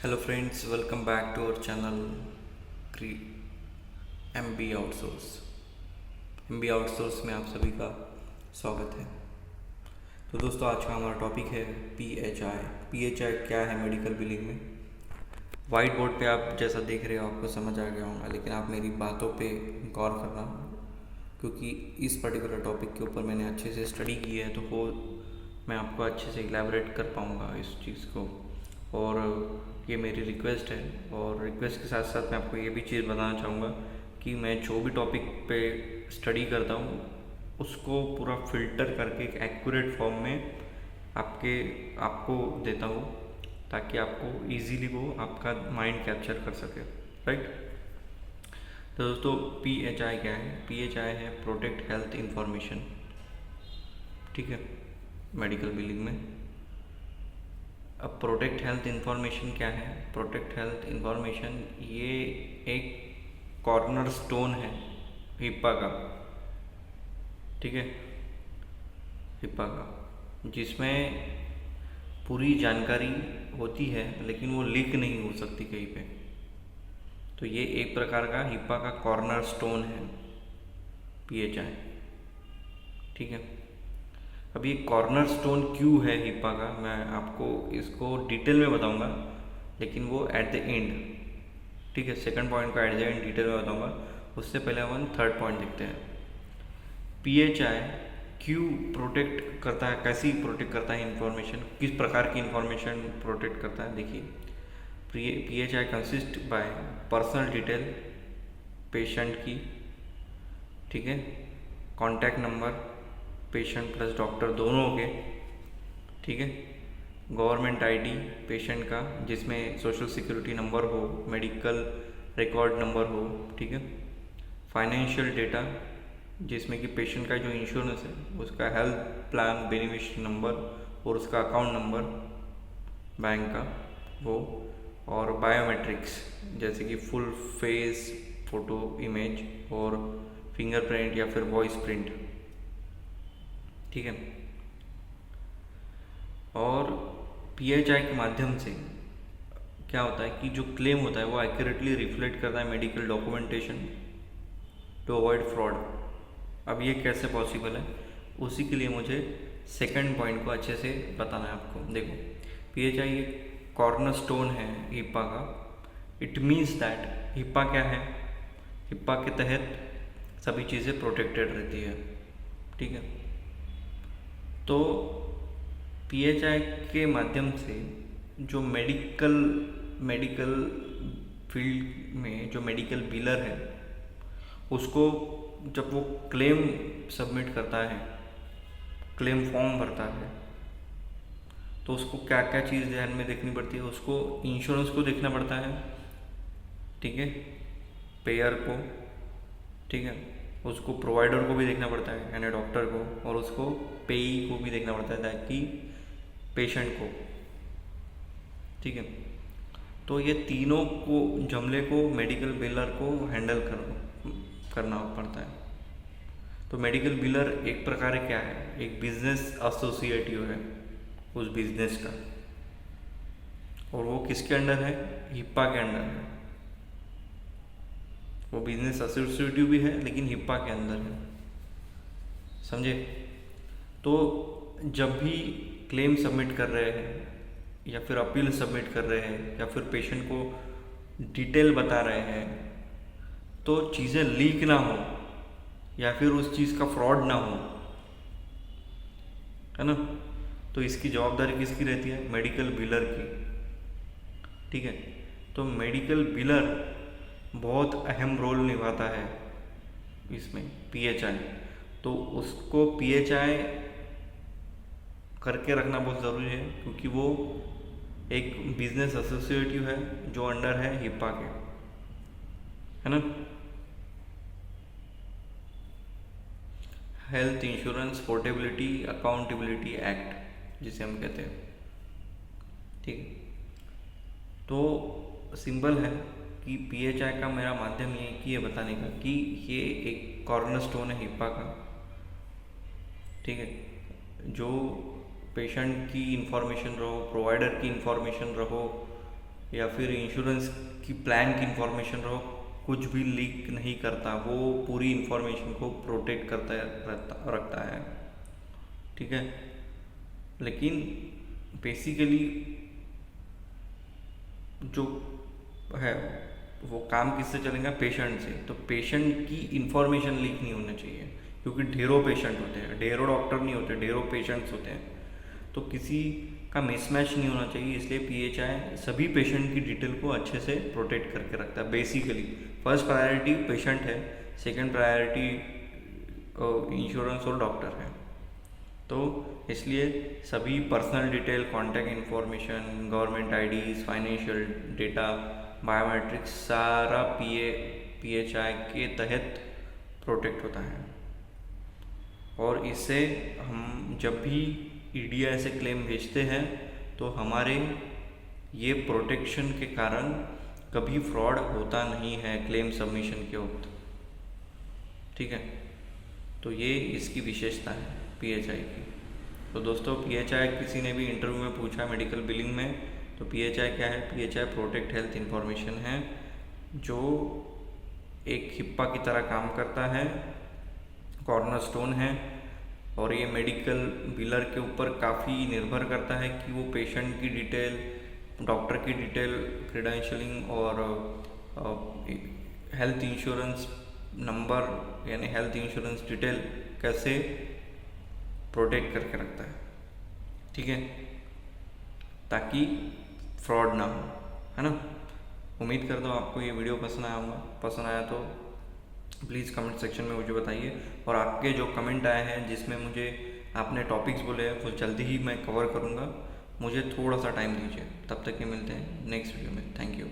Hello friends, welcome back to our channel M B outsource. M B outsource में आप सभी का स्वागत है। तो दोस्तों, आज का हमारा टॉपिक है P H I. P H I क्या है मेडिकल बिलिंग में। वाइट बोर्ड पे आप जैसा देख रहे हो आपको समझ आ गया होगा, लेकिन आप मेरी बातों पे गौर करना, क्योंकि इस पर्टिकुलर टॉपिक के ऊपर मैंने अच्छे से स्टडी की है, तो वो मैं आपको अच्छे से इलेबोरेट कर पाऊँगा इस चीज़ को। और ये मेरी रिक्वेस्ट है, और रिक्वेस्ट के साथ साथ मैं आपको ये भी चीज़ बताना चाहूँगा कि मैं जो भी टॉपिक पे स्टडी करता हूँ उसको पूरा फिल्टर करके एक एक्यूरेट फॉर्म में आपको देता हूँ, ताकि आपको इजीली वो आपका माइंड कैप्चर कर सके। राइट। तो दोस्तों, पी एच आई क्या है? पी एच आई है प्रोटेक्ट हेल्थ इंफॉर्मेशन। ठीक है, मेडिकल बिलिंग में। अब प्रोटेक्ट हेल्थ इंफॉर्मेशन क्या है? प्रोटेक्ट हेल्थ इंफॉर्मेशन ये एक कॉर्नर स्टोन है हिप्पा का। ठीक है, हिप्पा का, जिसमें पूरी जानकारी होती है लेकिन वो लीक नहीं हो सकती कहीं पे। तो ये एक प्रकार का हिप्पा का कॉर्नर स्टोन है पीएचआई। ठीक है। अब ये कॉर्नर स्टोन क्यों है हिप्पा का, मैं आपको इसको डिटेल में बताऊंगा, लेकिन वो एट द एंड। ठीक है, सेकंड पॉइंट को एट द एंड डिटेल में बताऊंगा। उससे पहले हम थर्ड पॉइंट देखते हैं। पीएचआई क्यों प्रोटेक्ट करता है, कैसी प्रोटेक्ट करता है इंफॉर्मेशन, किस प्रकार की इंफॉर्मेशन प्रोटेक्ट करता है। देखिए, PHI consist by personal detail patient की। ठीक है, contact number patient plus doctor दोनों के। ठीक है, गवर्नमेंट आईडी पेशेंट का, जिसमें सोशल सिक्योरिटी नंबर हो, मेडिकल रिकॉर्ड नंबर हो। ठीक है, फाइनेंशियल डेटा, जिसमें कि पेशेंट का जो इंश्योरेंस है उसका हेल्थ प्लान बेनिफिशियरी नंबर और उसका अकाउंट नंबर बैंक का वो, और बायोमेट्रिक्स जैसे कि फुल फेस फोटो इमेज और फिंगरप्रिंट या फिर वॉइस प्रिंट। ठीक है। और पीएचआई के माध्यम से क्या होता है कि जो क्लेम होता है वो एक्यूरेटली रिफ्लेक्ट करता है medical documentation to avoid fraud. अब ये कैसे पॉसिबल है, उसी के लिए मुझे सेकंड पॉइंट को अच्छे से बताना है आपको। देखो, पीएचआई एक कॉर्नर स्टोन है हिप्पा का। इट मीन्स दैट हिप्पा क्या है, हिप्पा के तहत सभी चीज़ें प्रोटेक्टेड रहती है। ठीक है। तो पीएचआई के माध्यम से जो मेडिकल फील्ड में जो मेडिकल बिलर है उसको जब वो क्लेम सबमिट करता है, क्लेम फॉर्म भरता है, तो उसको क्या क्या चीज़ ध्यान में देखनी पड़ती है। उसको इंश्योरेंस को देखना पड़ता है। ठीक है, पेयर को। ठीक है, उसको प्रोवाइडर को भी देखना पड़ता है यानी डॉक्टर को, और उसको पेई को भी देखना पड़ता है ताकि पेशेंट को। ठीक है। तो ये तीनों को जमले को मेडिकल बिलर को हैंडल करना पड़ता है। तो मेडिकल बिलर एक प्रकार क्या है, एक बिजनेस एसोसिएटिव है उस बिजनेस का, और वो किसके अंडर है? हिप्पा के अंडर है। वो बिजनेस एसोसिएटिव भी है लेकिन हिप्पा के अंदर है। समझे? तो जब भी क्लेम सबमिट कर रहे हैं या फिर अपील सबमिट कर रहे हैं या फिर पेशेंट को डिटेल बता रहे हैं, तो चीज़ें लीक ना हो या फिर उस चीज़ का फ्रॉड ना हो, है ना। तो इसकी जवाबदारी किसकी रहती है? मेडिकल बिलर की। ठीक है। तो मेडिकल बिलर बहुत अहम रोल निभाता है इसमें पीएचआई। तो उसको पीएचआई करके रखना बहुत ज़रूरी है, क्योंकि वो एक बिजनेस एसोसिएटिव है जो अंडर है हिप्पा के, है ना। Health insurance portability accountability act जिसे हम कहते हैं। ठीक है। तो सिंपल है कि पीएचआई का मेरा माध्यम ये कि ये बताने का कि ये एक कॉर्नर स्टोन है हिप्पा का। ठीक है, जो पेशेंट की इंफॉर्मेशन रहो, प्रोवाइडर की इंफॉर्मेशन रहो, या फिर इंश्योरेंस की प्लान की इंफॉर्मेशन रहो, कुछ भी लीक नहीं करता, वो पूरी इंफॉर्मेशन को प्रोटेक्ट रखता है, ठीक है। लेकिन बेसिकली जो है वो काम किससे चलेगा, पेशेंट से। तो पेशेंट की इंफॉर्मेशन लीक नहीं होना चाहिए, क्योंकि ढेरों पेशेंट होते हैं, ढेरों डॉक्टर नहीं होते, ढेरों पेशेंट्स होते हैं, तो किसी का मिसमैच नहीं होना चाहिए। इसलिए PHI सभी पेशेंट की डिटेल को अच्छे से प्रोटेक्ट करके रखता है। बेसिकली फर्स्ट प्रायोरिटी पेशेंट है, सेकंड प्रायोरिटी इंश्योरेंस और डॉक्टर है। तो इसलिए सभी personal detail, contact information, government IDs, financial data, biometrics सारा PHI के तहत प्रोटेक्ट होता है। और इससे हम जब भी EDI से क्लेम भेजते हैं तो हमारे ये प्रोटेक्शन के कारण कभी फ्रॉड होता नहीं है क्लेम सबमिशन के वक्त, ठीक है। तो ये इसकी विशेषता है PHI की। तो दोस्तों PHI किसी ने भी इंटरव्यू में पूछा मेडिकल बिलिंग में, तो PHI क्या है? PHI प्रोटेक्ट हेल्थ इंफॉर्मेशन है, जो एक हिप्पा की तरह काम करता है, कॉर्नरस्टोन है। और ये मेडिकल बिलर के ऊपर काफ़ी निर्भर करता है कि वो पेशेंट की डिटेल, डॉक्टर की डिटेल, क्रेडेंशियलिंग और हेल्थ इंश्योरेंस नंबर यानी हेल्थ इंश्योरेंस डिटेल कैसे प्रोटेक्ट करके रखता है, ठीक है, ताकि फ्रॉड ना हो, है ना। उम्मीद करता हूँ आपको ये वीडियो पसंद आया होगा। पसंद आया तो प्लीज़ कमेंट सेक्शन में मुझे बताइए। और आपके जो कमेंट आए हैं जिसमें मुझे आपने टॉपिक्स बोले हैं वो जल्दी ही मैं कवर करूँगा। मुझे थोड़ा सा टाइम दीजिए। तब तक के मिलते हैं नेक्स्ट वीडियो में। Thank you.